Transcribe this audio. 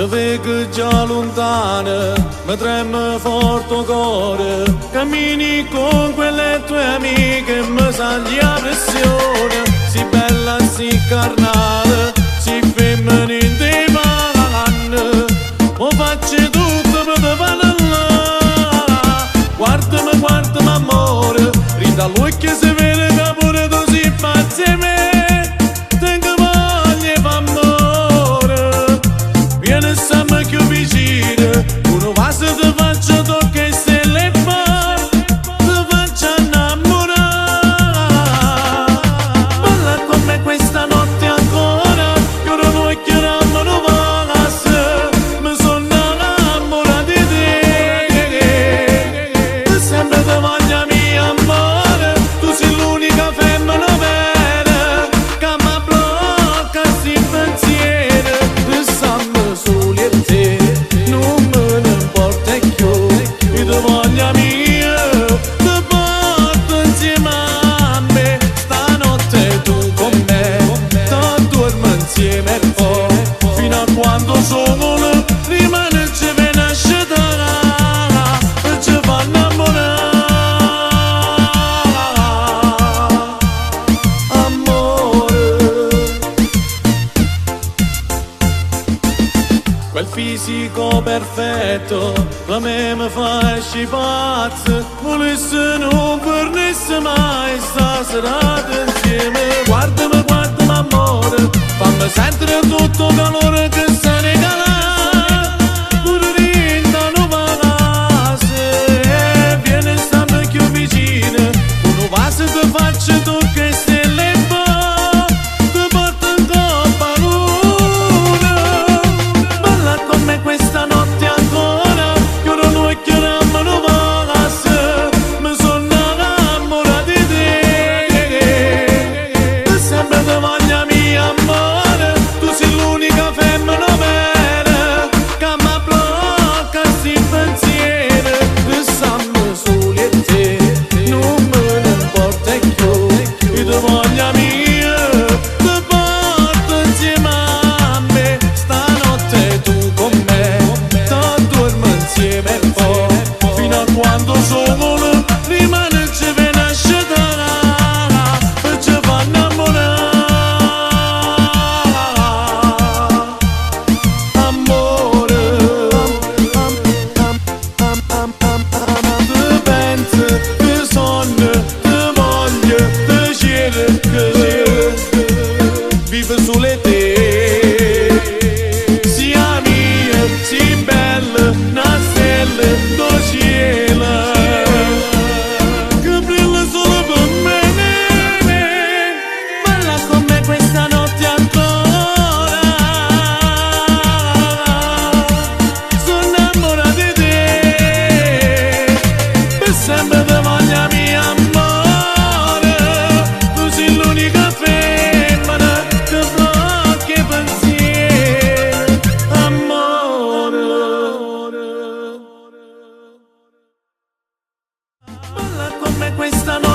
Te vedo già lontana, mi trema forte il cuore. Cammini con quelle tue amiche, mi sali la pressione. Si bella, si carnale, si femminile di panne. Mo faccio tutto per te parlare. Guardami amore, rida all'occhio se vede che pure tu si pazzi a me. Uno va se te faccio tocca e se le fa, te faccio innamorare. Balla con me questa notte ancora, che ora vuoi che non me lo faccia. Mi sono innamorato di te, sempre te voglio mio amore. Tu sei l'unica femmina vera, che mi blocca sti pensieri. E siamo soli e te. Fino a quando sono rimane ci viene a scegliere e ci fa innamorare. Amore, quel fisico perfetto per me mi fa pazzo. Volesse non fornisse mai sta serata insieme. Guardami amore, fammi sentire tutto il calore che se ne cala. Pure rindano se viene sempre più vicino. Uno va se ti faccio tocca e stelle e fa, ti porto in coppa luna. Balla con me questa notte ancora, che ora noi chiariamo lo passa. Mi sono innamorato di te, sempre te voglio amore, tu sei l'unica femmina vera, che mi blocca sti pensieri. E siamo soli e te, non me ne importa più. Io ti voglio mia, ti porto insieme a me. Stanotte tu con me, ti dormo insieme e poi fino a quando sono rimane ci viene a scegliere e ci fa innamorare. Vive sulle te, sia mia, sia bella, una stella do cielo, che brilla solo per me. Balla con me questa notte ancora, sono innamorato di te, per sempre te voglio mia amore. Tu sei l'unica femmina che blocca i pensieri, amore. Balla con me questa notte.